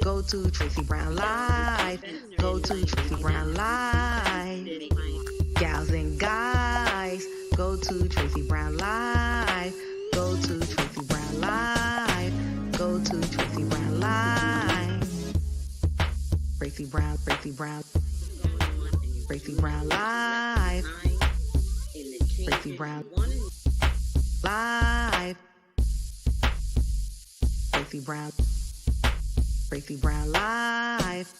Go to Tracey Brown Live. Go to Tracey Brown Live. Gals and guys, go to Tracey Brown Live. Go to Tracey Brown Live. Go to Tracey Brown Live. Tracey Brown, Tracey Brown. Tracey Brown Live. Tracey Brown Live. Tracey Brown. Tracey Brown Live.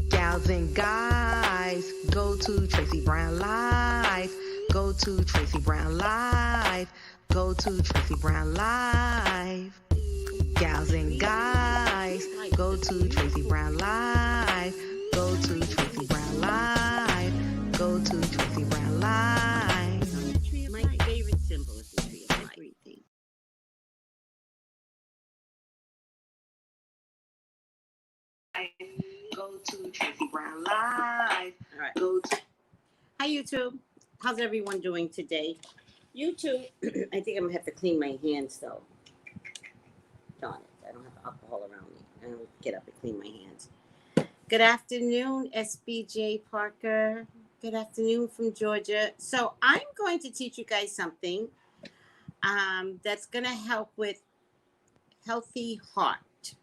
Gals and guys, go to Tracey Brown Live. Go to Tracey Brown Live. Go to Tracey Brown Live. Gals and guys, go to Tracey Brown Live. Go to Tracey Brown Live. Go to Tracey Brown Live. My favorite symbol is the tree of everything. Go to Tracey Brown Live. All right. Go to. Hi, YouTube. How's everyone doing today? YouTube, I think I'm going to have to clean my hands, though. Darn it. I don't have alcohol around me. I don't get up and clean my hands. Good afternoon, SBJ Parker. Good afternoon from Georgia. So I'm going to teach you guys something that's going to help with healthy heart,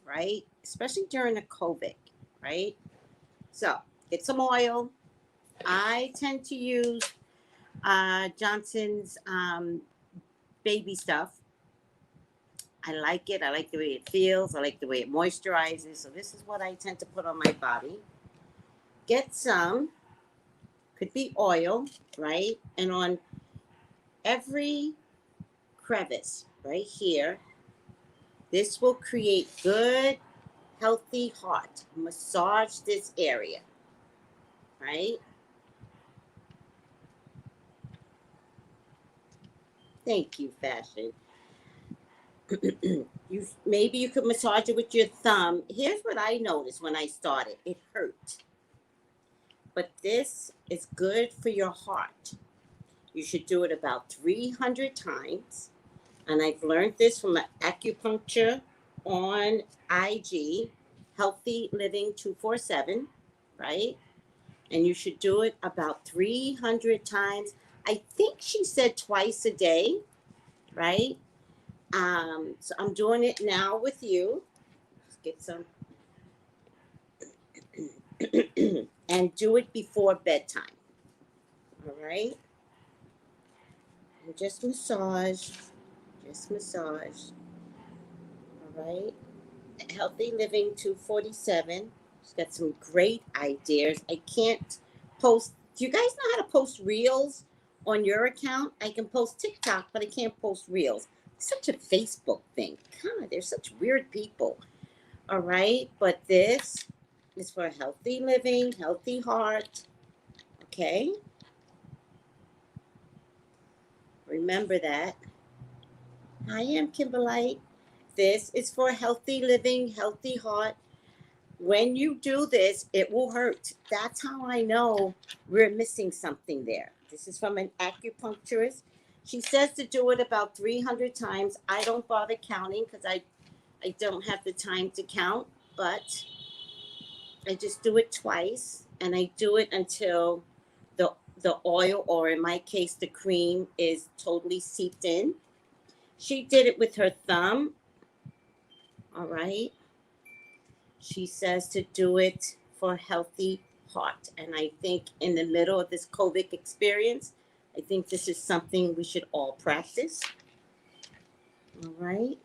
right? Especially during the COVID, right? So get some oil. I tend to use Johnson's baby stuff. I like it. I like the way it feels. I like the way it moisturizes. So this is what I tend to put on my body. Get some, could be oil, right? And on every crevice right here, this will create good, healthy heart. Massage this area, right? Thank you, Fashion. Maybe you could massage it with your thumb. Here's what I noticed when I started. It hurt. But this is good for your heart. You should do it about 300 times. And I've learned this from an acupuncture on IG, Healthy Living 247, right? And you should do it about 300 times. I think she said twice a day, right? So I'm doing it now with you. Let's get some. And do it before bedtime. All right? And just massage. Just massage. All right? Healthy Living 247. She's got some great ideas. I can't post. Do you guys know how to post reels on your account? I can post TikTok, but I can't post reels. Such a Facebook thing. God, they're such weird people. All right. But this is for healthy living, healthy heart. Okay. Remember that. I am Kimberlite. This is for healthy living, healthy heart. When you do this, it will hurt. That's how I know we're missing something there. This is from an acupuncturist. She says to do it about 300 times. I don't bother counting because I don't have the time to count, but I just do it twice, and I do it until the oil, or in my case, the cream, is totally seeped in. She did it with her thumb. All right. She says to do it for healthy heart. And I think in the middle of this COVID experience, I think this is something we should all practice. All right.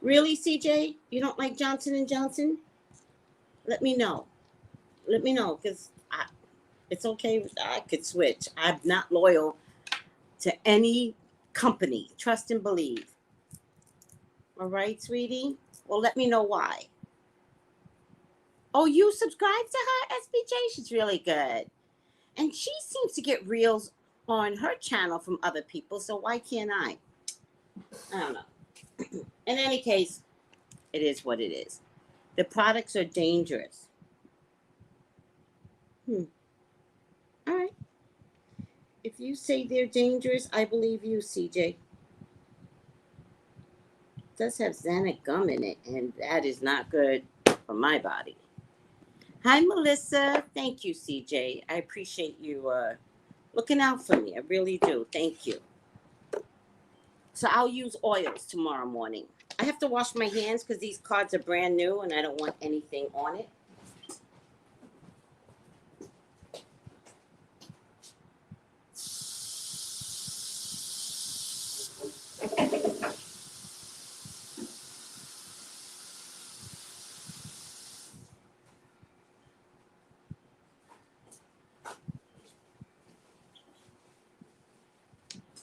Really, CJ? You don't like Johnson & Johnson? Let me know. Let me know, because it's okay. I could switch. I'm not loyal to any company. Trust and believe. All right, sweetie? Well, let me know why. Oh, you subscribe to her, SBJ? She's really good. And she seems to get reels on her channel from other people, so why can't I? I don't know. In any case, it is what it is. The products are dangerous. All right. If you say they're dangerous, I believe you, CJ. It does have xanthic gum in it, and that is not good for my body. Hi, Melissa. Thank you, CJ. I appreciate you looking out for me. I really do. Thank you. So I'll use oils tomorrow morning. I have to wash my hands because these cards are brand new and I don't want anything on it.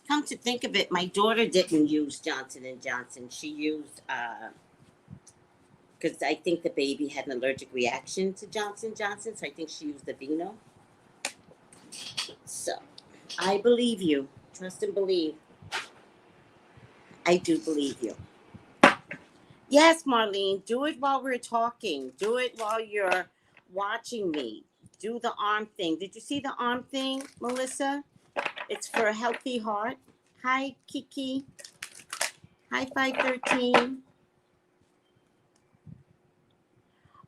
Come to think of it, my daughter didn't use Johnson & Johnson. She used, because I think the baby had an allergic reaction to Johnson & Johnson, so I think she used the Vino. So, I believe you. Trust and believe. I do believe you. Yes, Marlene, do it while we're talking. Do it while you're watching me. Do the arm thing. Did you see the arm thing, Melissa? It's for a healthy heart. Hi, Kiki. Hi, 513.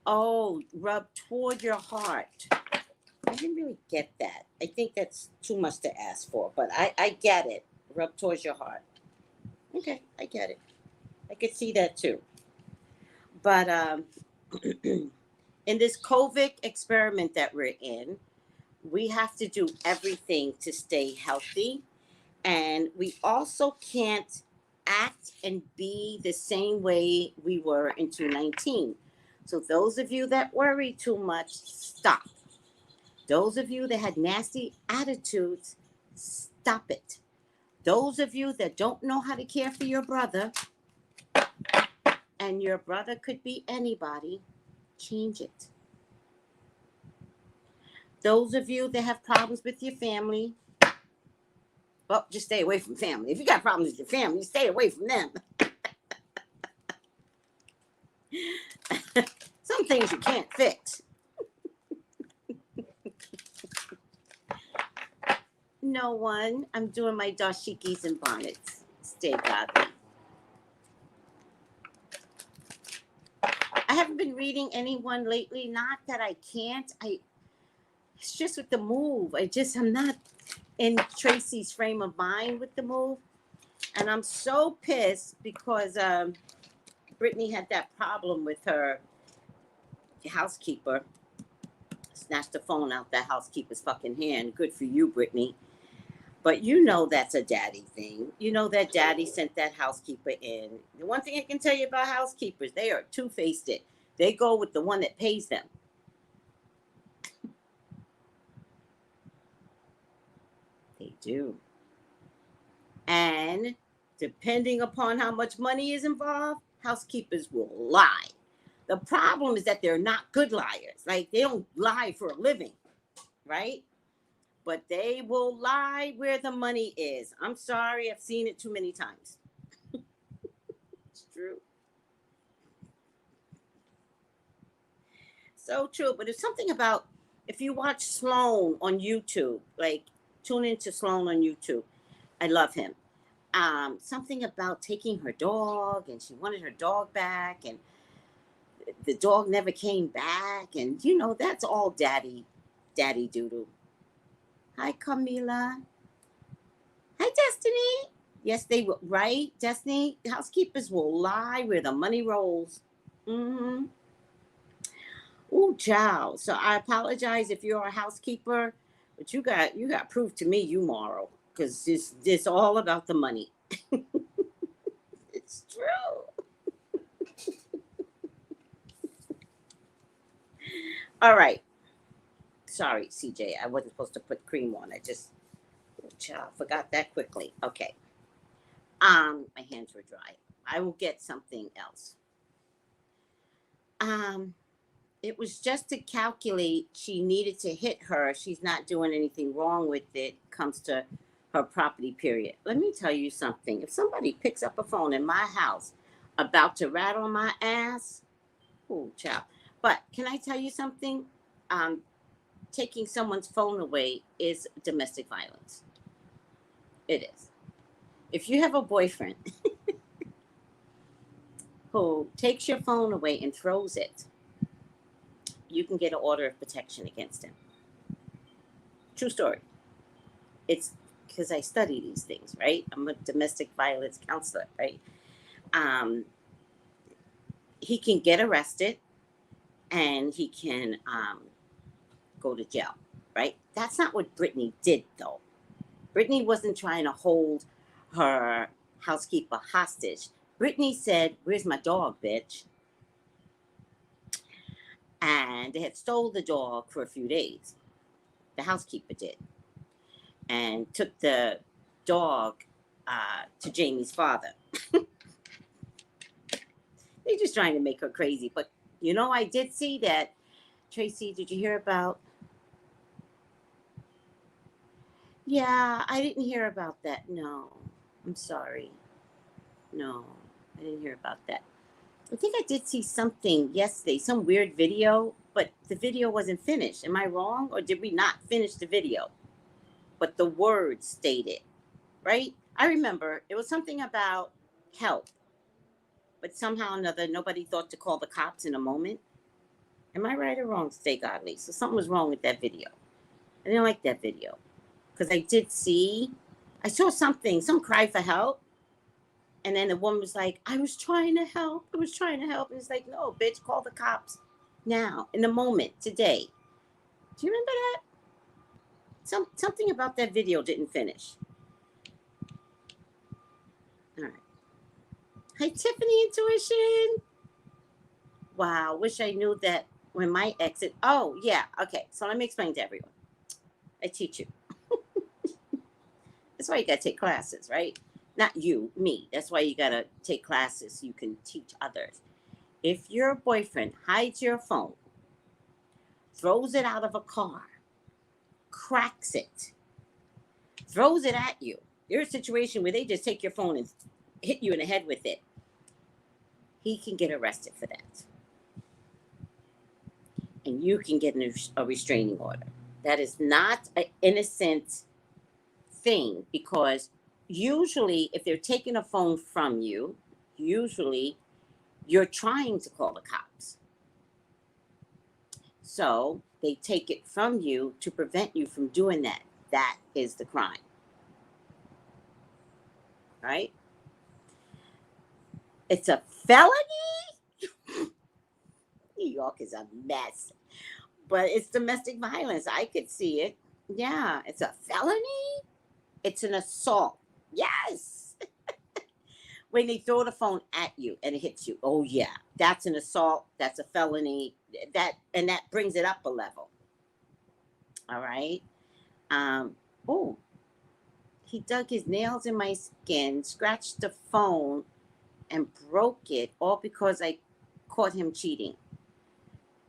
Oh, rub toward your heart. I didn't really get that. I think that's too much to ask for, but I get it. Rub towards your heart. Okay, I get it. I could see that too. But in this COVID experiment that we're in, we have to do everything to stay healthy. And we also can't act and be the same way we were in 2019. So those of you that worry too much, stop. Those of you that had nasty attitudes, stop it. Those of you that don't know how to care for your brother, and your brother could be anybody, change it. Those of you that have problems with your family, well, just stay away from family. If you got problems with your family, stay away from them. Some things you can't fix. No one. I'm doing my dashikis and bonnets. Stay godly. I haven't been reading anyone lately. Not that I can't. It's just with the move. I'm not in Tracy's frame of mind with the move. And I'm so pissed because Brittany had that problem with her housekeeper. Snatched the phone out that housekeeper's fucking hand. Good for you, Brittany. But you know that's a daddy thing. You know that daddy sent that housekeeper in. The one thing I can tell you about housekeepers, they are two-faced. They go with the one that pays them. They do. And depending upon how much money is involved, housekeepers will lie. The problem is that they're not good liars. Like, they don't lie for a living, right? But they will lie where the money is. I'm sorry, I've seen it too many times. It's true. So true. But there's something about, if you watch Sloan on YouTube, like tune into Sloan on YouTube. I love him. Something about taking her dog, and she wanted her dog back, and the dog never came back. And, you know, that's all daddy doo-doo. Hi, Camila. Hi, Destiny. Yes, they will. Right, Destiny? Housekeepers will lie where the money rolls. Mm-hmm. Ooh, child. So I apologize if you're a housekeeper, but you got proof to me you moral, because this all about the money. It's true. All right. Sorry, CJ. I wasn't supposed to put cream on. I just, child, forgot that quickly. Okay. My hands were dry. I will get something else. It was just to calculate. She needed to hit her. She's not doing anything wrong with it. Comes to her property period. Let me tell you something. If somebody picks up a phone in my house about to rattle my ass, ooh, child. But can I tell you something? Taking someone's phone away is domestic violence. It is. If you have a boyfriend who takes your phone away and throws it, you can get an order of protection against him. True story. It's because I study these things, right? I'm a domestic violence counselor, right? He can get arrested and he can go to jail, right? That's not what Brittany did, though. Brittany wasn't trying to hold her housekeeper hostage. Brittany said, "Where's my dog, bitch?" And they had stole the dog for a few days. The housekeeper did. And took the dog to Jamie's father. They're just trying to make her crazy. But, you know, I did see that. Tracy, did you hear about? Yeah, I didn't hear about that. No, I'm sorry. No, I didn't hear about that. I think I did see something yesterday, some weird video, but the video wasn't finished. Am I wrong? Or did we not finish the video? But the words stated, right? I remember it was something about help, but somehow or another, nobody thought to call the cops in a moment. Am I right or wrong, Stay Godly? So something was wrong with that video. I didn't like that video because I saw something, some cry for help. And then the woman was like, I was trying to help. And it's like, no, bitch, call the cops now, in the moment, today. Do you remember that? Something about that video didn't finish. All right. Hi, Tiffany Intuition. Wow, wish I knew that when my exit. Oh, yeah. Okay, so let me explain to everyone. I teach you. That's why you got to take classes, right? Not you, me. That's why you got to take classes so you can teach others. If your boyfriend hides your phone, throws it out of a car, cracks it, throws it at you, there's a situation where they just take your phone and hit you in the head with it, he can get arrested for that. And you can get a restraining order. That is not an innocent thing, because usually if they're taking a phone from you, usually you're trying to call the cops. So they take it from you to prevent you from doing that. That is the crime. Right? It's a felony? New York is a mess. But it's domestic violence. I could see it. Yeah, it's a felony? It's an assault. Yes. When they throw the phone at you and it hits you. Oh, yeah. That's an assault. That's a felony. That brings it up a level. All right. Oh, he dug his nails in my skin, scratched the phone, and broke it, all because I caught him cheating.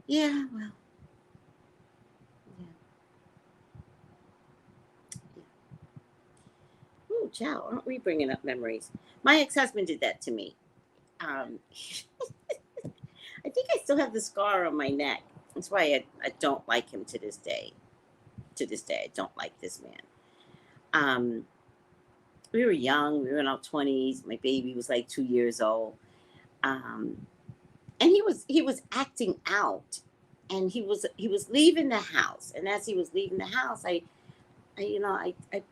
Yeah, well. Oh, child, aren't we bringing up memories? My ex-husband did that to me. I think I still have the scar on my neck. That's why I don't like him to this day. To this day, I don't like this man. We were young. We were in our 20s. My baby was like 2 years old. And he was acting out. And he was leaving the house. And as he was leaving the house, I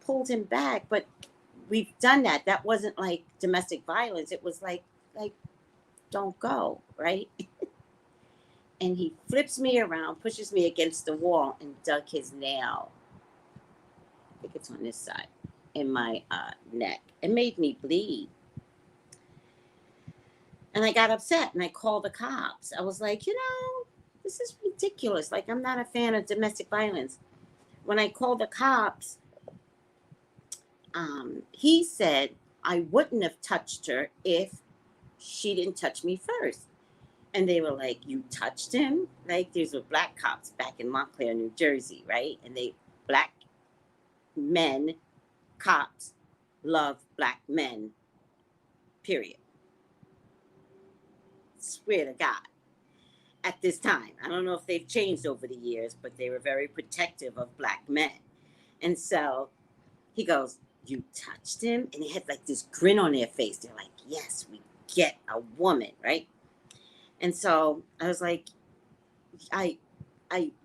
pulled him back. But we've done that. That wasn't like domestic violence. It was like, don't go, right? And he flips me around, pushes me against the wall, and dug his nail. I think it's on this side, in my neck. It made me bleed. And I got upset, and I called the cops. I was like, this is ridiculous. Like, I'm not a fan of domestic violence. When I called the cops, he said I wouldn't have touched her if she didn't touch me first. And they were like, you touched him? Like, these were black cops back in Montclair, New Jersey, right? And black men, cops, love black men, period. Swear to God. At this time, I don't know if they've changed over the years, but they were very protective of black men. And so he goes, you touched him? And they had like this grin on their face. They're like, yes, we get a woman, right? And so I was like,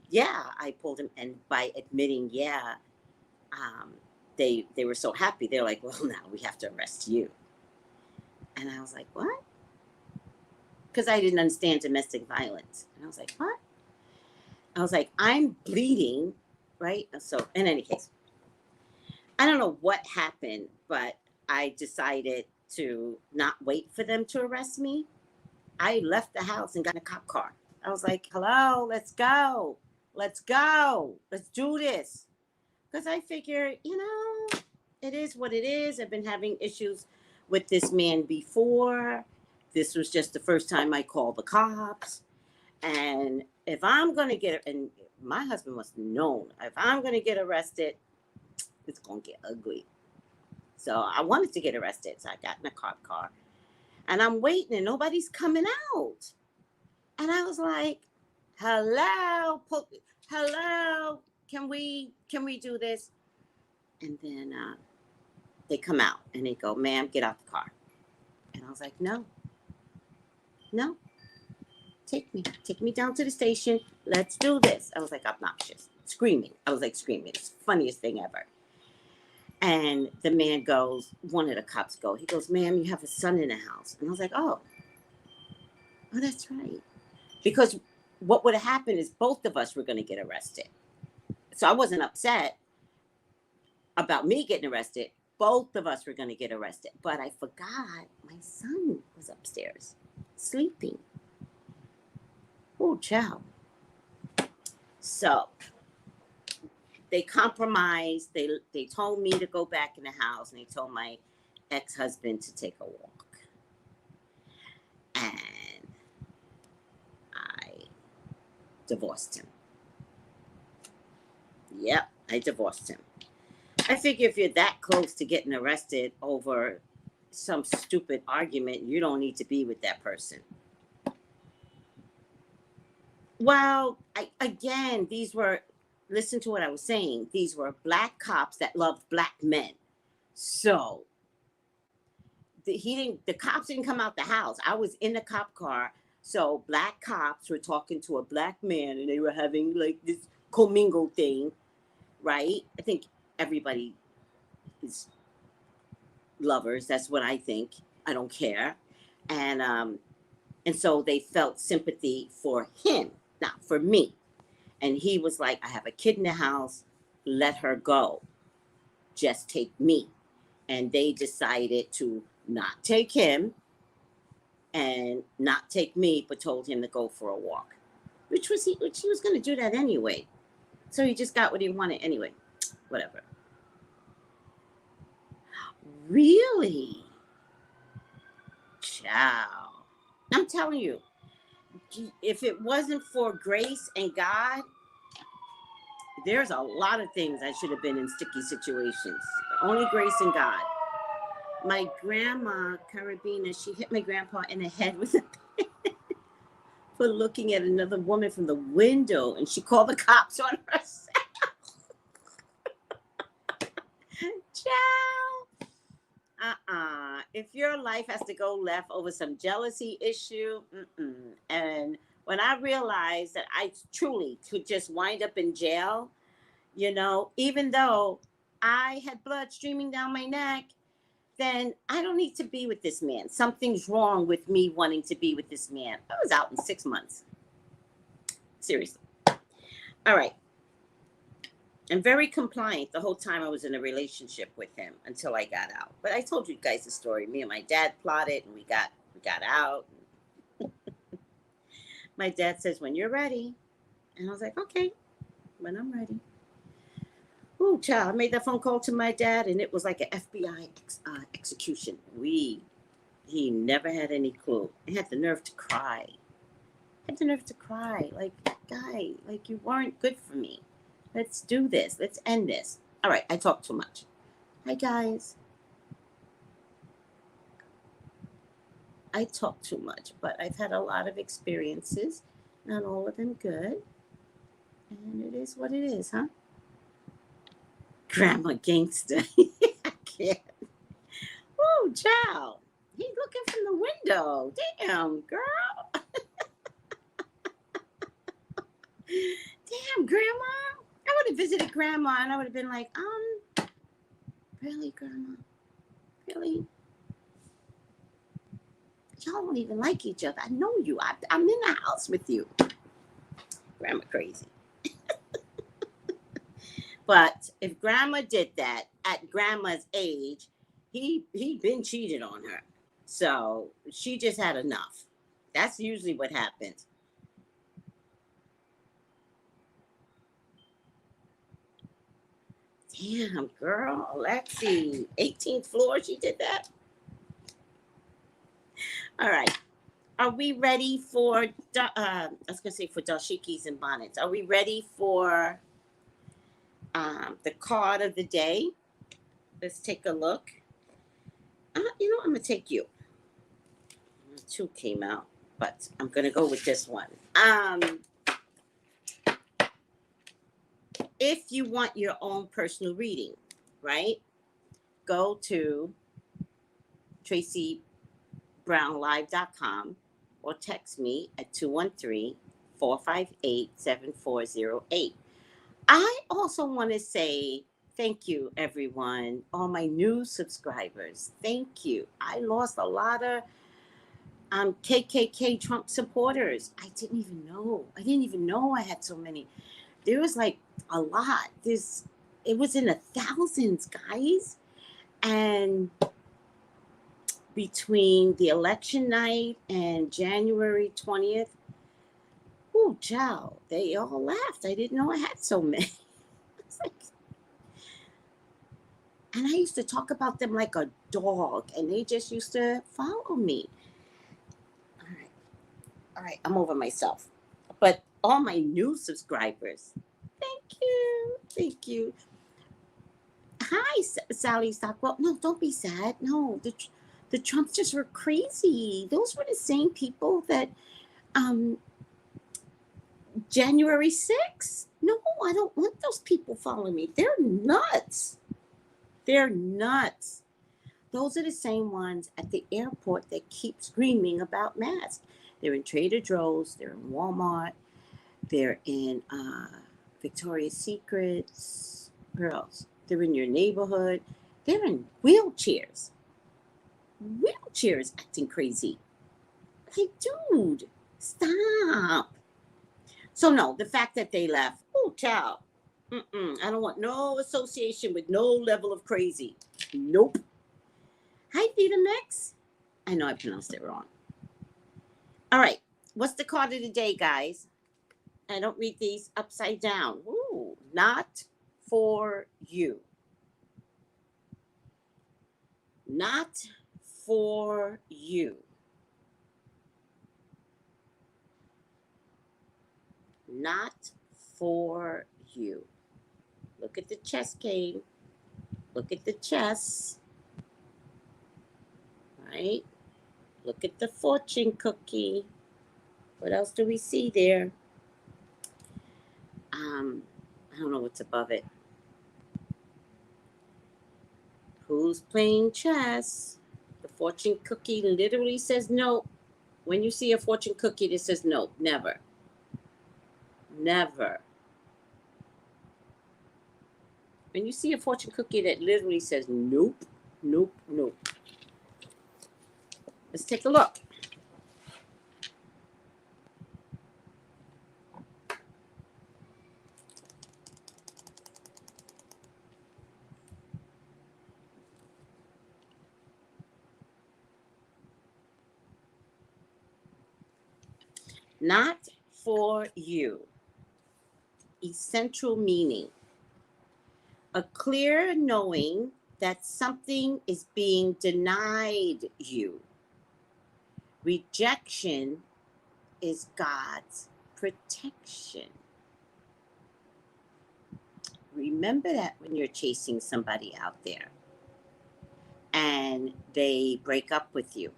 yeah, I pulled him. And by admitting, yeah, they were so happy. They're like, well, now we have to arrest you. And I was like, what? Because I didn't understand domestic violence. And I was like, what? I was like, I'm bleeding, right? So in any case, I don't know what happened, but I decided to not wait for them to arrest me. I left the house and got in a cop car. I was like, hello, let's go. Let's go. Let's do this. Because I figure, it is what it is. I've been having issues with this man before. This was just the first time I called the cops. And if I'm going to get, and my husband must have known, if I'm going to get arrested, it's going to get ugly. So I wanted to get arrested. So I got in a cop car. And I'm waiting and nobody's coming out. And I was like, hello, can we do this? And then they come out and they go, ma'am, get out the car. And I was like, no, take me down to the station. Let's do this. I was like obnoxious, screaming. It's the funniest thing ever. And the man goes, one of the cops go, he goes, ma'am, you have a son in the house. And I was like, oh, that's right. Because what would have happened is both of us were going to get arrested. So I wasn't upset about me getting arrested. Both of us were going to get arrested. But I forgot my son was upstairs sleeping. Oh, child. So they compromised. They told me to go back in the house, and they told my ex-husband to take a walk. And I divorced him. Yep, I divorced him. I figure if you're that close to getting arrested over some stupid argument, you don't need to be with that person. Well, listen to what I was saying. These were black cops that loved black men. So the cops didn't come out the house. I was in the cop car. So black cops were talking to a black man and they were having like this commingle thing, right? I think everybody is lovers. That's what I think. I don't care. And so they felt sympathy for him, not for me. And he was like, I have a kid in the house. Let her go. Just take me. And they decided to not take him and not take me, but told him to go for a walk, which he was going to do that anyway. So he just got what he wanted anyway. Whatever. Really? Ciao. I'm telling you, if it wasn't for grace and God, there's a lot of things I should have been in sticky situations. Only grace and God. My grandma, Carabina, she hit my grandpa in the head with a pen for looking at another woman from the window, and she called the cops on herself. Ciao. If your life has to go left over some jealousy issue, and when I realized that I truly could just wind up in jail, even though I had blood streaming down my neck, then I don't need to be with this man. Something's wrong with me wanting to be with this man. I was out in 6 months. Seriously. All right. I'm very compliant the whole time I was in a relationship with him until I got out. But I told you guys the story. Me and my dad plotted and we got out. My dad says, when you're ready. And I was like, okay, when I'm ready. Oh, child, I made that phone call to my dad and it was like an FBI execution. He never had any clue. He had the nerve to cry. Like, guy, like you weren't good for me. Let's do this. Let's end this. All right, I talk too much. Hi, guys. I talk too much, but I've had a lot of experiences. Not all of them good. And it is what it is, huh? Grandma gangster. can't. Oh, child. He's looking from the window. Damn, girl. Damn, Grandma. I would have visited Grandma and I would have been like, really, Grandma? Really? Y'all don't even like each other. I know you. I'm in the house with you. Grandma crazy. But if Grandma did that at Grandma's age, he'd been cheated on her. So she just had enough. That's usually what happens. Damn, girl, Alexi, 18th floor, she did that. All right. Are we ready for, I was going to say for dashikis and bonnets. Are we ready for the card of the day? Let's take a look. You know, I'm going to take you. Two came out, but I'm going to go with this one. If you want your own personal reading, right? Go to TraceyBrownlive.com or text me at 213-458-7408. I also want to say thank you, everyone, all my new subscribers. Thank you. I lost a lot of KKK Trump supporters. I didn't even know I had so many. There was like a lot. It was in the thousands, guys. And between the election night and January 20th, oh, child, they all laughed. I didn't know I had so many. And I used to talk about them like a dog, and they just used to follow me. All right, I'm over myself. But all my new subscribers, thank you. Hi, Sally Stockwell. No, don't be sad. No, the Trumps just were crazy. Those were the same people that January 6th. No, I don't want those people following me. They're nuts. Those are the same ones at the airport that keep screaming about masks. They're in Trader Joe's. They're in Walmart. They're in Victoria's Secrets. Where else? They're in your neighborhood. They're in wheelchairs. Acting crazy. Like, dude, stop. So no, the fact that they left, oh, child. I don't want no association with no level of crazy. Nope. Hi, Vitamix. I know I pronounced it wrong. All right. What's the card of the day, guys? I don't read these upside down. Ooh, not for you. Not for you. Not for you. Look at the chess game. Look at the chess. Right? Look at the fortune cookie. What else do we see there? I don't know what's above it. Who's playing chess? The fortune cookie literally says no. When you see a fortune cookie that says no, never. Never. When you see a fortune cookie that literally says nope, nope, nope. Let's take a look. Not for you. Essential meaning. A clear knowing that something is being denied you. Rejection is God's protection. Remember that when you're chasing somebody out there and they break up with you.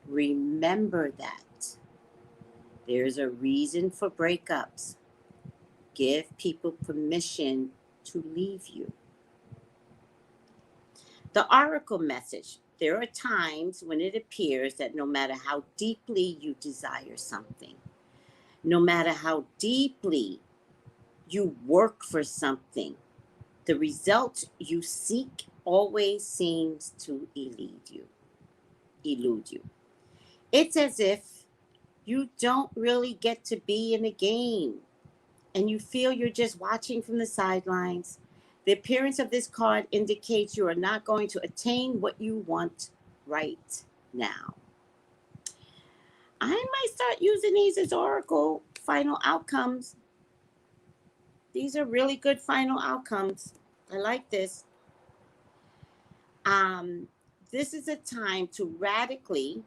Remember that. There's a reason for breakups. Give people permission to leave you. The oracle message. There are times when it appears that no matter how deeply you desire something, no matter how deeply you work for something, the result you seek always seems to elude you. It's as if you don't really get to be in the game and you feel you're just watching from the sidelines. The appearance of this card indicates you are not going to attain what you want right now. I might start using these as oracle final outcomes. These are really good final outcomes. I like this. This is a time to radically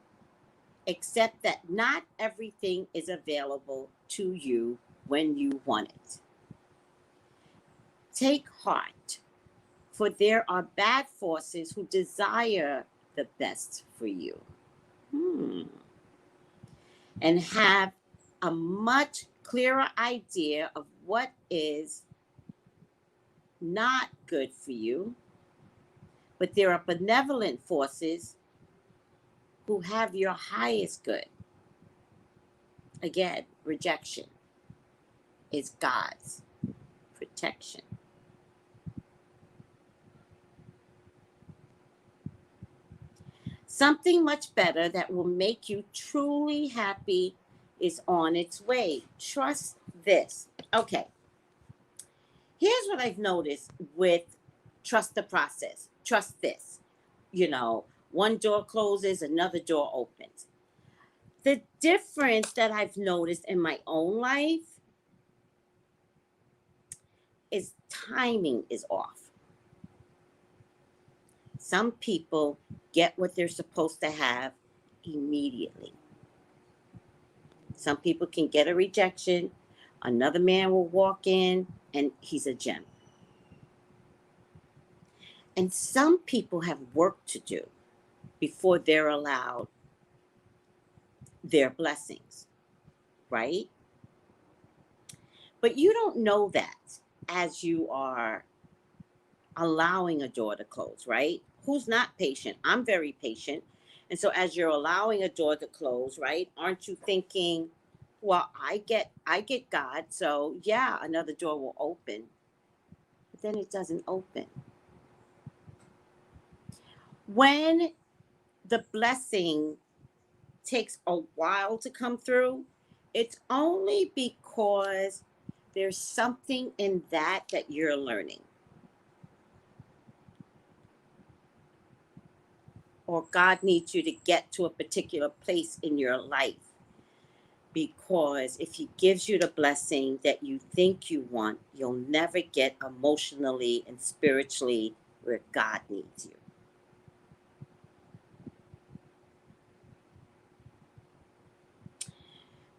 accept that not everything is available to you when you want it. Take heart, for there are bad forces who desire the best for you. And have a much clearer idea of what is not good for you. But there are benevolent forces who have your highest good. Again, rejection is God's protection. Something much better that will make you truly happy is on its way. Trust this. Okay. Here's what I've noticed with trust the process. Trust this. You know, one door closes, another door opens. The difference that I've noticed in my own life is timing is off. Some people get what they're supposed to have immediately. Some people can get a rejection. Another man will walk in and he's a gem. And some people have work to do before they're allowed their blessings, right? But you don't know that as you are allowing a door to close, right? Who's not patient? I'm very patient. And so as you're allowing a door to close, right? Aren't you thinking, well, I get God, so yeah, another door will open. But then it doesn't open. When the blessing takes a while to come through, it's only because there's something in that you're learning. Or God needs you to get to a particular place in your life. Because if he gives you the blessing that you think you want, you'll never get emotionally and spiritually where God needs you.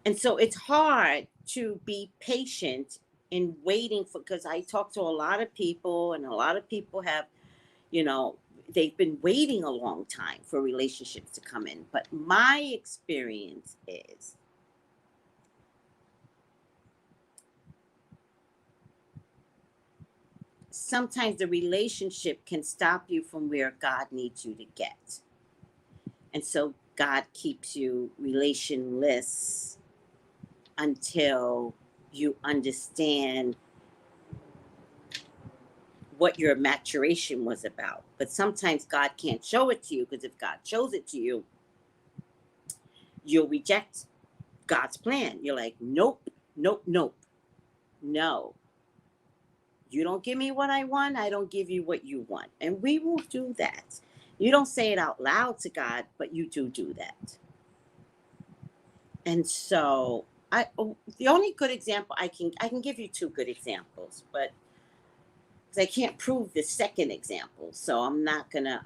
And so it's hard to be patient in waiting for, because I talk to a lot of people and a lot of people have, you know, they've been waiting a long time for relationships to come in. But my experience is sometimes the relationship can stop you from where God needs you to get. And so God keeps you relationless until you understand what your maturation was about. But sometimes God can't show it to you, because if God shows it to you, you'll reject God's plan. You're like, nope, nope, nope. No. You don't give me what I want, I don't give you what you want. And we will do that. You don't say it out loud to God, but you do that. And so the only good example I can give you two good examples, but because I can't prove the second example, so I'm not gonna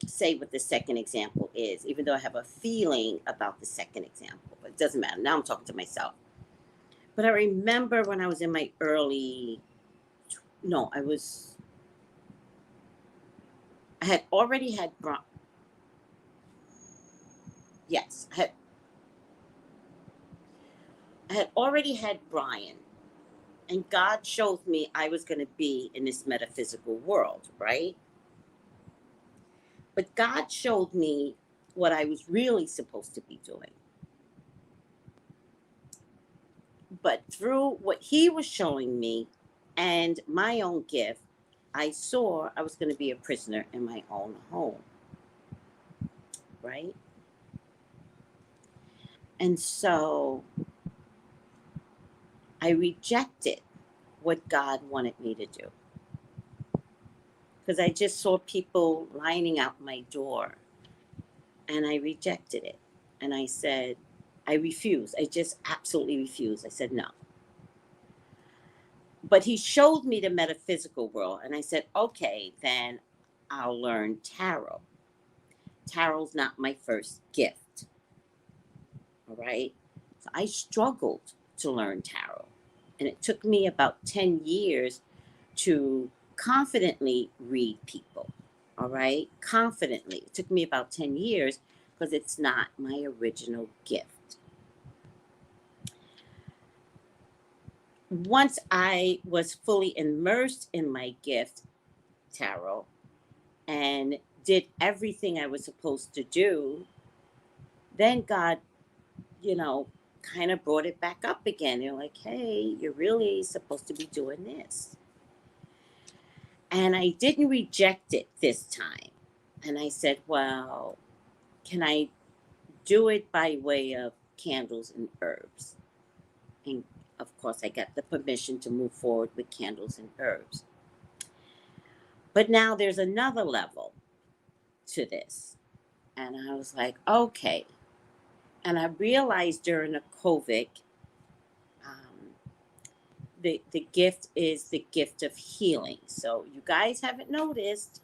say what the second example is, even though I have a feeling about the second example, but it doesn't matter. Now I'm talking to myself. But I remember when I was in my I had already had I had already had Brian, and God showed me I was going to be in this metaphysical world, right? But God showed me what I was really supposed to be doing. But through what he was showing me and my own gift, I saw I was going to be a prisoner in my own home. Right? And so I rejected what God wanted me to do. Because I just saw people lining out my door. And I rejected it. And I said, I refuse. I just absolutely refuse. I said, no. But he showed me the metaphysical world. And I said, okay, then I'll learn tarot. Tarot's not my first gift. All right? So I struggled to learn tarot. And it took me about 10 years to confidently read people. All right? Confidently. It took me about 10 years because it's not my original gift. Once I was fully immersed in my gift, tarot, and did everything I was supposed to do, then God, kind of brought it back up again. You're like, hey, you're really supposed to be doing this. And I didn't reject it this time. And I said, well, can I do it by way of candles and herbs? And of course, I got the permission to move forward with candles and herbs. But now there's another level to this. And I was like, okay. And I realized during the COVID, the gift is the gift of healing. So you guys haven't noticed,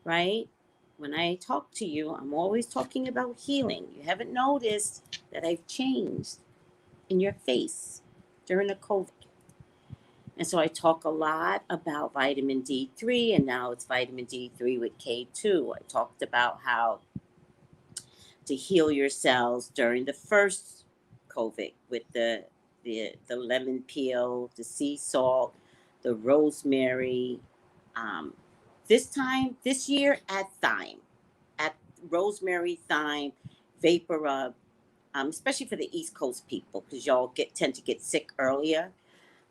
right? When I talk to you, I'm always talking about healing. You haven't noticed that I've changed in your face during the COVID. And so I talk a lot about vitamin D3, and now it's vitamin D3 with K2. I talked about how to heal your cells during the first COVID with the lemon peel, the sea salt, the rosemary. This year, add thyme, add rosemary, thyme, vapor rub, especially for the East Coast people, because y'all tend to get sick earlier.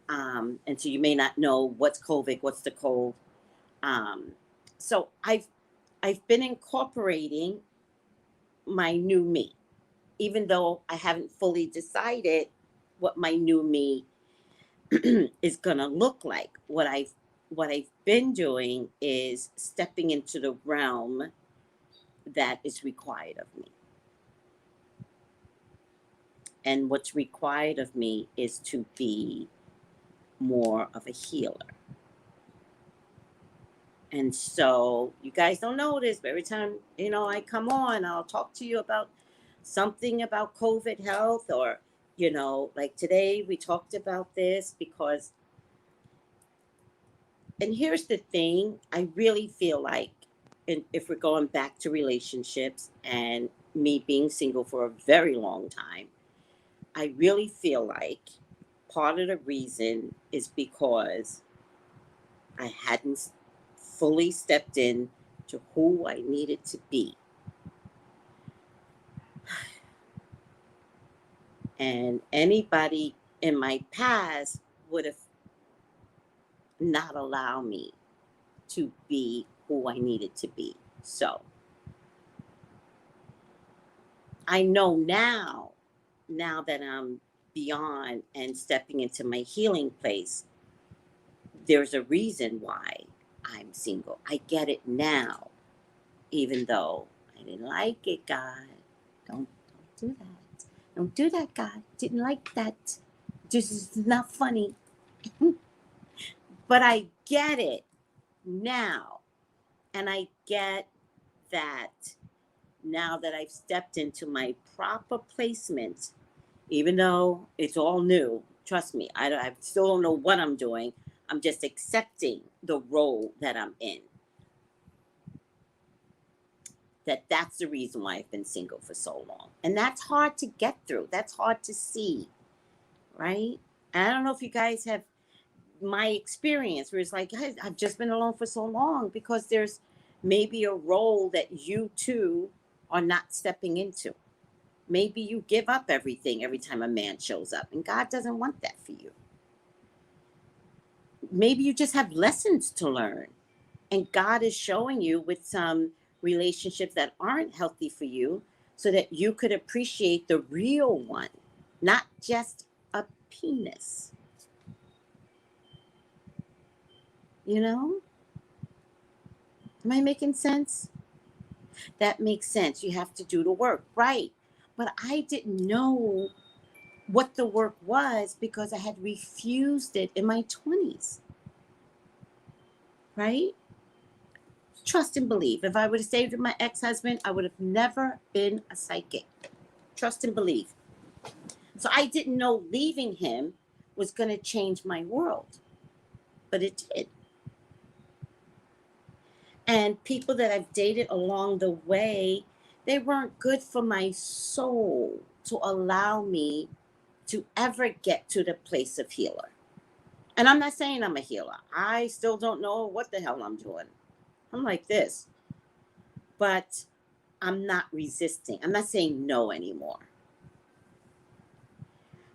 And so you may not know what's COVID, what's the cold. So I've been incorporating my new me, even though I haven't fully decided what my new me is gonna look like. What I've been doing is stepping into the realm that is required of me. And what's required of me is to be more of a healer. And so you guys don't know this, but every time, I come on, I'll talk to you about something about COVID health, or, like today we talked about this because, and here's the thing, I really feel like, and if we're going back to relationships and me being single for a very long time, I really feel like part of the reason is because I hadn't fully stepped in to who I needed to be. And anybody in my past would have not allowed me to be who I needed to be. So I know now that I'm beyond and stepping into my healing place, there's a reason why I'm single. I get it now, even though I didn't like it, God. Don't do that. Don't do that, God. Didn't like that. This is not funny. But I get it now. And I get that now that I've stepped into my proper placement, even though it's all new, trust me, I still don't know what I'm doing. I'm just accepting the role that I'm in. That's the reason why I've been single for so long. And that's hard to get through. That's hard to see, right? And I don't know if you guys have my experience where it's like, guys, I've just been alone for so long, because there's Maybe a role that you too are not stepping into. Maybe you give up everything every time a man shows up, and God doesn't want that for you. Maybe you just have lessons to learn, and God is showing you with some relationships that aren't healthy for you so that you could appreciate the real one, not just a penis. You know? Am I making sense? That makes sense. You have to do the work, right? But I didn't know what the work was because I had refused it in my 20s, right? Trust and believe. If I would have stayed with my ex-husband, I would have never been a psychic. Trust and believe. So I didn't know leaving him was going to change my world, but it did. And people that I've dated along the way, they weren't good for my soul to allow me to ever get to the place of healer. And I'm not saying I'm a healer. I still don't know what the hell I'm doing. I'm like this. But I'm not resisting. I'm not saying no anymore.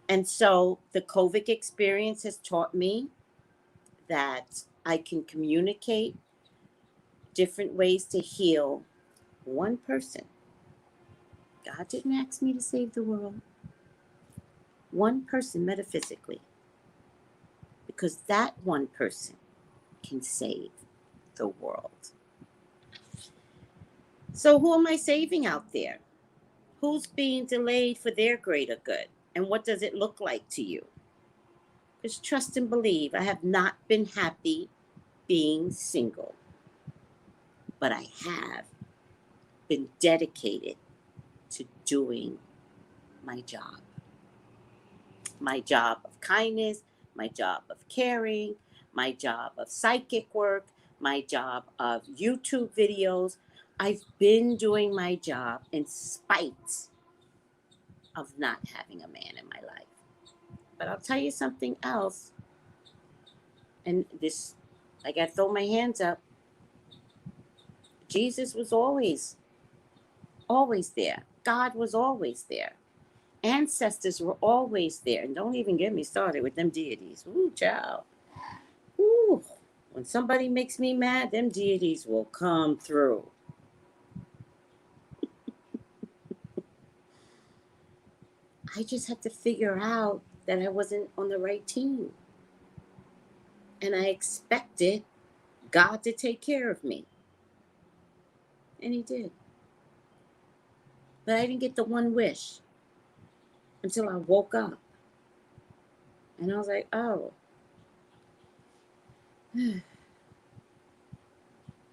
And so the COVID experience has taught me that I can communicate different ways to heal one person. God didn't ask me to save the world. One person metaphysically. Because that one person can save the world. So who am I saving out there? Who's being delayed for their greater good? And what does it look like to you? Just trust and believe. I have not been happy being single. But I have been dedicated to doing my job. My job of kindness, my job of caring, my job of psychic work, my job of YouTube videos. I've been doing my job in spite of not having a man in my life. But I'll tell you something else. And this, I got to throw my hands up. Jesus was always there. God was always there. Ancestors were always there. And don't even get me started with them deities. Ooh, child. Ooh. When somebody makes me mad, them deities will come through. I just had to figure out that I wasn't on the right team. And I expected God to take care of me. And he did. But I didn't get the one wish until I woke up. And I was like, oh. And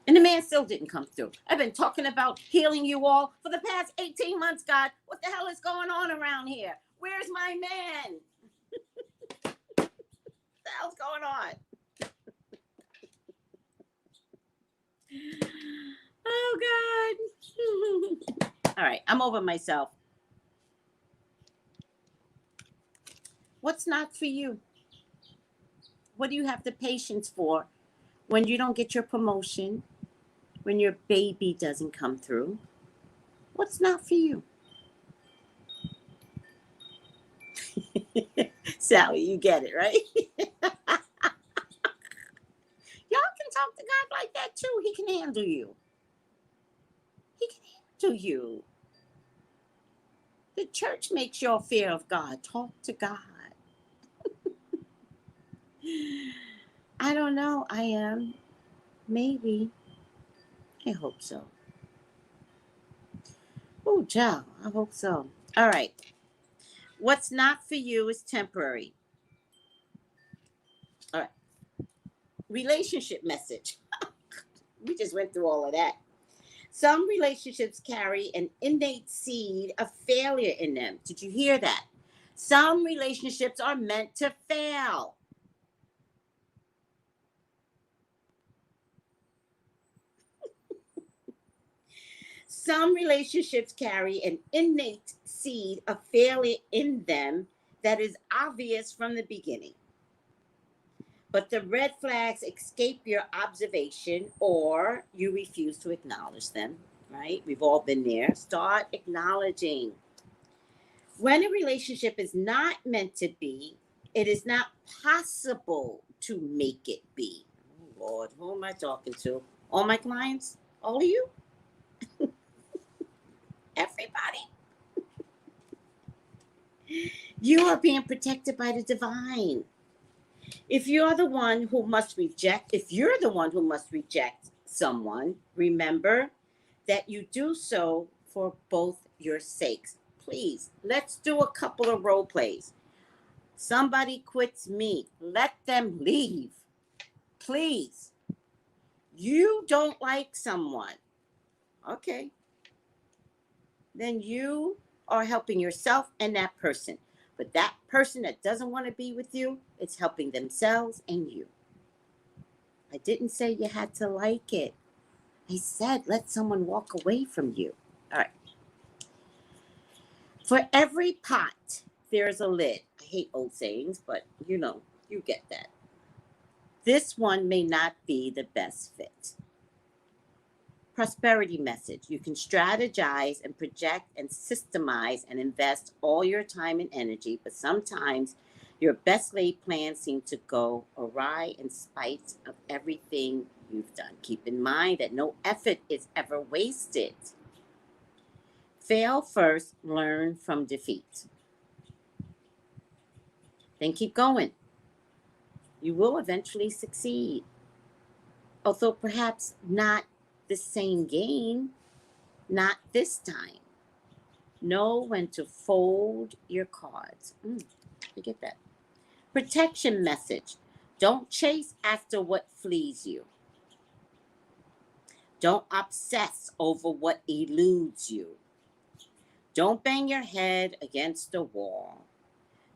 the man still didn't come through. I've been talking about healing you all for the past 18 months, God. What the hell is going on around here? Where's my man? What the hell's going on? Oh, God. All right, I'm over myself. What's not for you? What do you have the patience for when you don't get your promotion, when your baby doesn't come through? What's not for you? Sally, you get it, right? Y'all can talk to God like that too. He can handle you. He can handle you. The church makes your fear of God. Talk to God. I don't know. I am. Maybe. I hope so. Oh, child. I hope so. All right. What's not for you is temporary. All right. Relationship message. We just went through all of that. Some relationships carry an innate seed of failure in them. Did you hear that? Some relationships are meant to fail. Some relationships carry an innate seed of failure in them that is obvious from the beginning. But the red flags escape your observation or you refuse to acknowledge them, right? We've all been there. Start acknowledging. When a relationship is not meant to be, it is not possible to make it be. Oh, Lord, who am I talking to? All my clients? All of you? Everybody? You are being protected by the divine. If you're the one who must reject someone, remember that you do so for both your sakes. Please, let's do a couple of role plays. Somebody quits me. Let them leave. Please. You don't like someone. Okay. Then you are helping yourself and that person. But that person that doesn't want to be with you, it's helping themselves and you. I didn't say you had to like it. I said let someone walk away from you. All right. For every pot, there's a lid. I hate old sayings, but you get that. This one may not be the best fit. Prosperity message. You can strategize and project and systemize and invest all your time and energy, but sometimes your best laid plans seem to go awry in spite of everything you've done. Keep in mind that no effort is ever wasted. Fail first, learn from defeat. Then keep going. You will eventually succeed. Although perhaps not the same game, not this time. Know when to fold your cards. You get that. Protection message. Don't chase after what flees you. Don't obsess over what eludes you. Don't bang your head against the wall.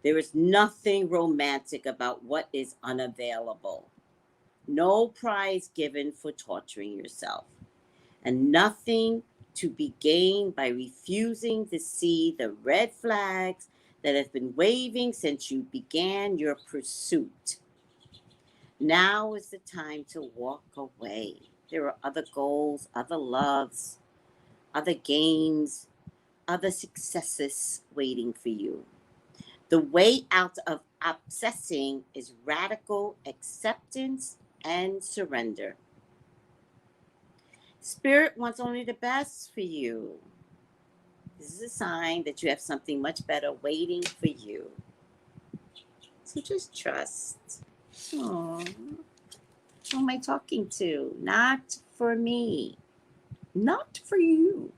There is nothing romantic about what is unavailable. No prize given for torturing yourself. And nothing to be gained by refusing to see the red flags that have been waving since you began your pursuit. Now is the time to walk away. There are other goals, other loves, other games, other successes waiting for you. The way out of obsessing is radical acceptance and surrender. Spirit wants only the best for you. This is a sign that you have something much better waiting for you. So just trust. Aww. Who am I talking to? Not for me. Not for you.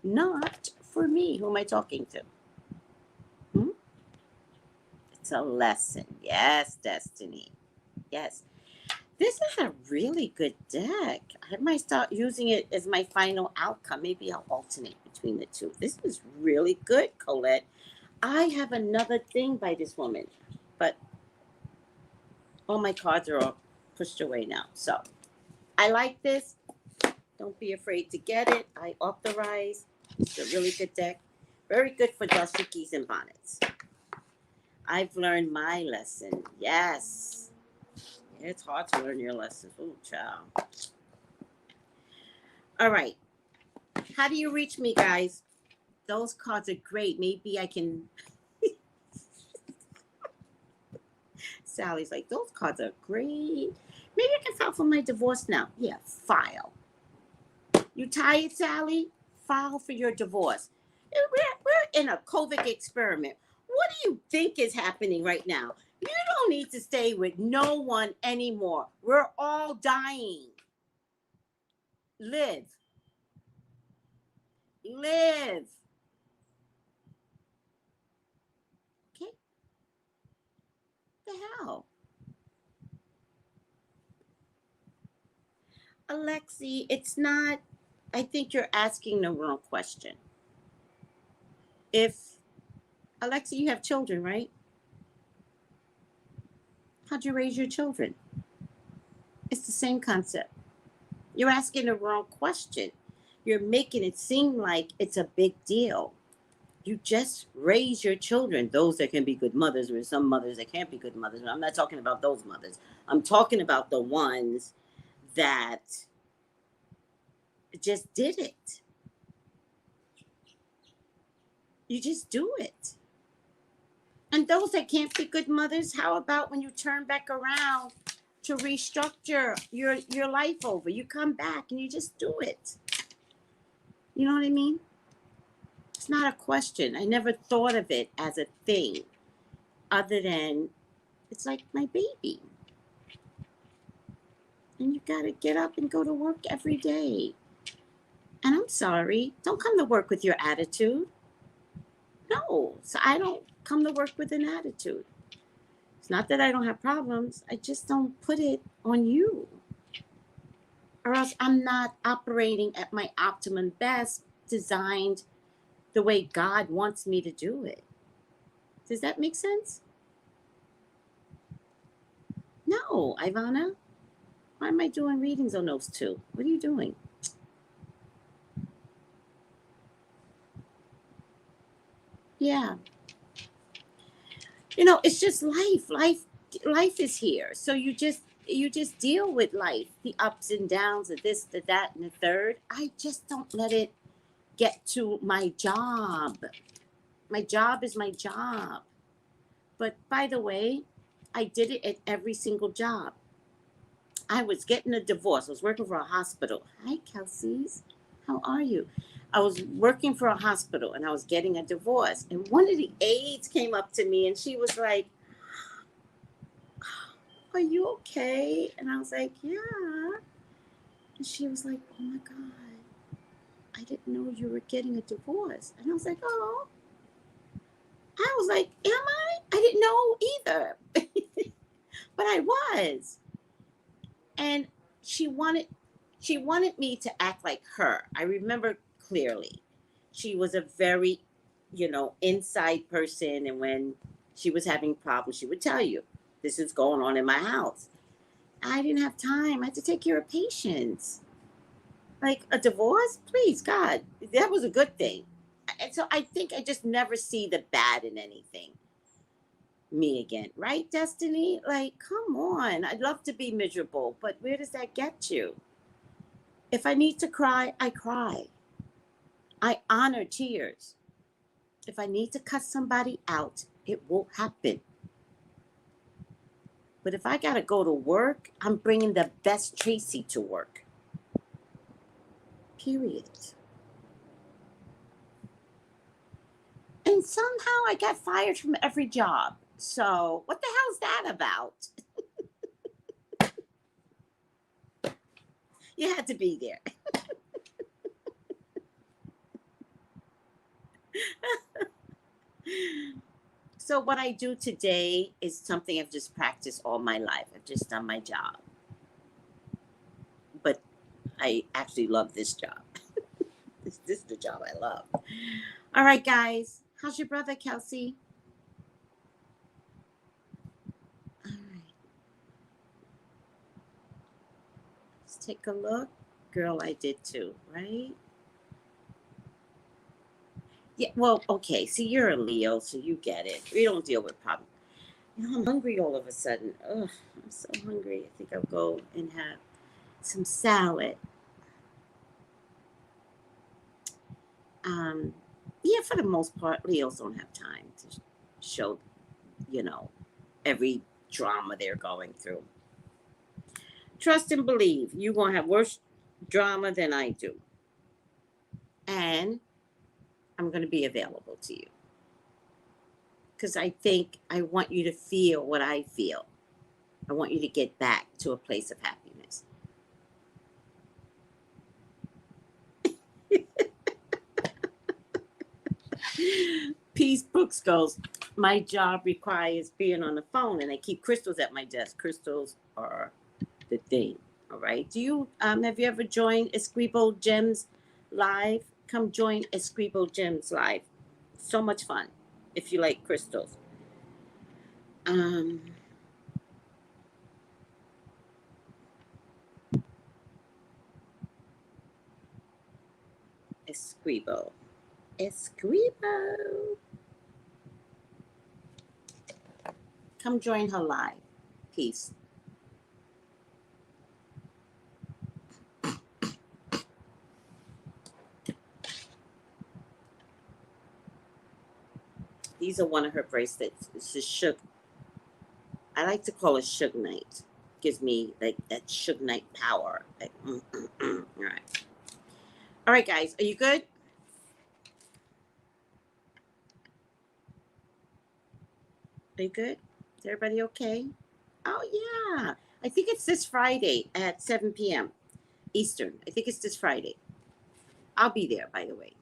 Not for me. Who am I talking to? It's a lesson. Yes, Destiny. Yes. This is a really good deck. I might start using it as my final outcome. Maybe I'll alternate between the two. This is really good, Colette. I have another thing by this woman, but all my cards are all pushed away now. So I like this. Don't be afraid to get it. I authorize. It's a really good deck. Very good for Dashikis and Bonnets. I've learned my lesson. Yes. It's hard to learn your lessons. Oh, child. All right. How do you reach me, guys? Those cards are great. Maybe I can... Sally's like, those cards are great. Maybe I can file for my divorce now. Yeah, file. You tired, Sally? File for your divorce. We're in a COVID experiment. What do you think is happening right now? You don't need to stay with no one anymore. We're all dying. Live. Live. Okay? What the hell? Alexi, it's not, I think you're asking the wrong question. Alexi, you have children, right? How'd you raise your children? It's the same concept. You're asking the wrong question. You're making it seem like it's a big deal. You just raise your children, those that can be good mothers. There are some mothers that can't be good mothers. I'm not talking about those mothers. I'm talking about the ones that just did it. You just do it. And those that can't be good mothers, how about when you turn back around to restructure your life over? You come back and you just do it. You know what I mean? It's not a question. I never thought of it as a thing other than it's like my baby. And you got to get up and go to work every day. And I'm sorry, don't come to work with your attitude. No, so I don't come to work with an attitude. It's not that I don't have problems. I just don't put it on you. Or else I'm not operating at my optimum best, designed the way God wants me to do it. Does that make sense? No, Ivana. Why am I doing readings on those two? What are you doing? Yeah. You know, it's just life. Life is here. So you just deal with life, the ups and downs of this, the that, and the third. I just don't let it get to my job. My job is my job. But by the way, I did it at every single job. I was getting a divorce. I was working for a hospital. Hi, Kelsey's. How are you? I was working for a hospital and I was getting a divorce. And one of the aides came up to me and she was like, "Are you okay?" And I was like, "Yeah." And she was like, "Oh my God, I didn't know you were getting a divorce." And I was like, "Oh." I was like, "Am I? I didn't know either." But I was. And she wanted me to act like her. I remember clearly. She was a very, inside person. And when she was having problems, she would tell you, this is going on in my house. I didn't have time. I had to take care of patients. Like a divorce? Please, God, that was a good thing. And so I think I just never see the bad in anything. Me again, right, Destiny? Like, come on. I'd love to be miserable, but where does that get you? If I need to cry, I cry. I honor tears. If I need to cut somebody out, it will happen. But if I got to go to work, I'm bringing the best Tracey to work. Period. And somehow I got fired from every job. So what the hell's that about? You had to be there. So what I do today is something I've just practiced all my life. I've just done my job. But I actually love this job. This is the job I love. All right, guys. How's your brother, Kelsey? All right. Let's take a look. Girl, I did too, right? Yeah, well, okay. See, you're a Leo, so you get it. We don't deal with problems. I'm hungry all of a sudden. Ugh, I'm so hungry. I think I'll go and have some salad. Yeah, for the most part, Leos don't have time to show, every drama they're going through. Trust and believe. You're going to have worse drama than I do. And I'm going to be available to you. Because I think I want you to feel what I feel. I want you to get back to a place of happiness. Peace Brooks goes, my job requires being on the phone and I keep crystals at my desk. Crystals are the thing. All right. Do you have you ever joined Escribo Gems Live? Come join Escribo Gems Live. So much fun if you like crystals. Escribo. Escribo. Come join her live. Peace. These are one of her bracelets. This is Suge. I like to call it Suge Knight. Gives me like that Suge Knight power. Like, All right. All right, guys. Are you good? Are you good? Is everybody okay? Oh, yeah. I think it's this Friday at 7 p.m. Eastern. I think it's this Friday. I'll be there, by the way.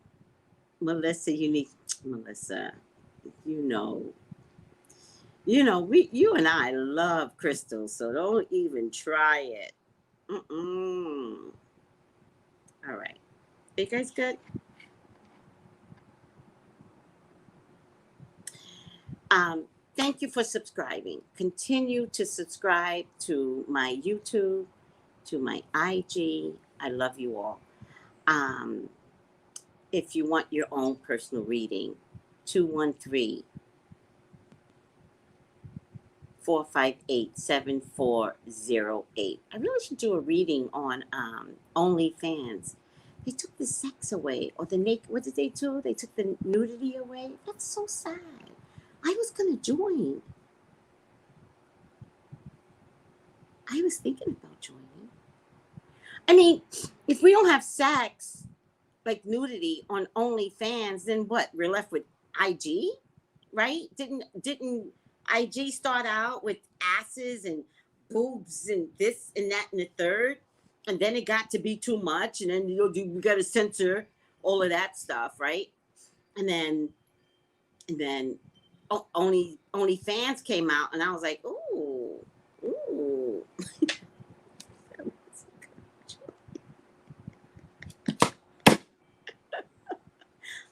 Melissa, Melissa, you know, you and I love crystals, so don't even try it. All right. Are you guys good? Thank you for subscribing. Continue to subscribe to my YouTube, to my IG. I love you all. If you want your own personal reading, 213-458-7408. I really should do a reading on OnlyFans. They took the sex away, or the naked. What did they do? They took the nudity away. That's so sad. I was gonna join. I was thinking about joining. I mean, if we don't have sex, like nudity on OnlyFans, then what? We're left with IG, right? Didn't IG start out with asses and boobs and this and that and the third, and then it got to be too much, and then you got to censor all of that stuff, right? And then OnlyFans came out, and I was like, ooh.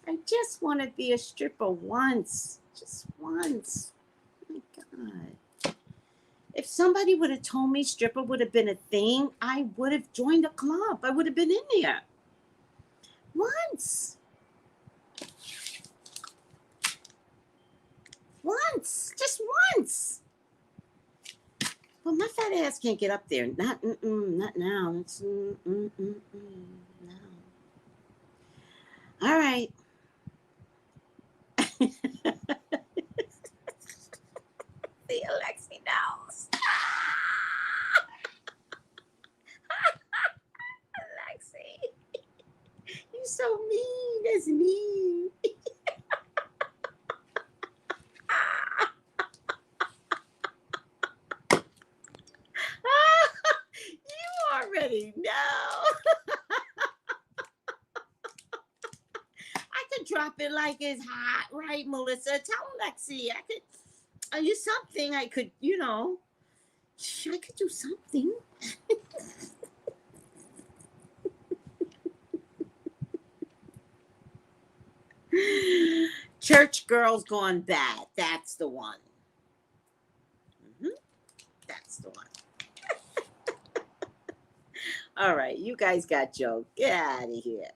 I just want to be a stripper once. Just once. Oh my God. If somebody would have told me stripper would have been a thing, I would have joined a club. I would have been in there. Once. Just once. Well, my fat ass can't get up there. Not now. It's no. All right. See, Alexi knows. Alexi, you so mean. That's mean. You already know. I could drop it like it's hot, right, Melissa? Tell Alexi I could use something. I could, I could do something. Church Girls Gone Bad. That's the one. That's the one. All right, you guys got jokes. Get out of here.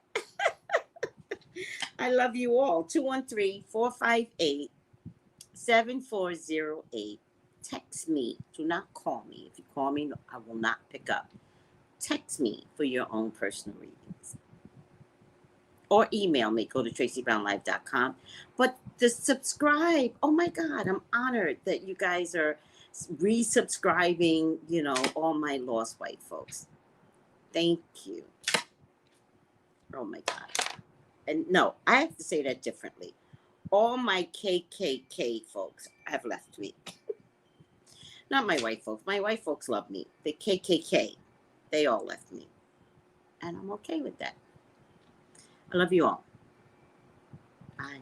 I love you all. 213-458-7408. Text me. Do not call me. If you call me, I will not pick up. Text me for your own personal readings. Or email me. Go to TraceyBrownlive.com. But the subscribe. Oh my God, I'm honored that you guys are resubscribing, all my lost white folks. Thank you. Oh my God. And no, I have to say that differently. All my KKK folks have left me. Not my white folks. My white folks love me. The KKK, they all left me. And I'm okay with that. I love you all. Bye.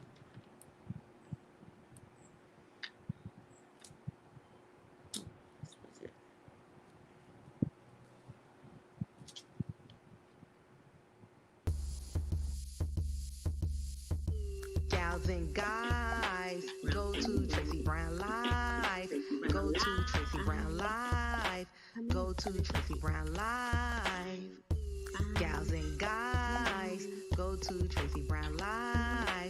Gals and guys, go to Tracey Brown Live. Go to Tracey Brown Live. Go to Tracey Brown Live. Gals and guys, go to Tracey Brown Live.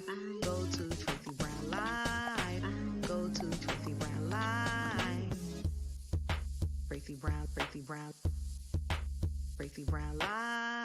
Tracy Brown Live.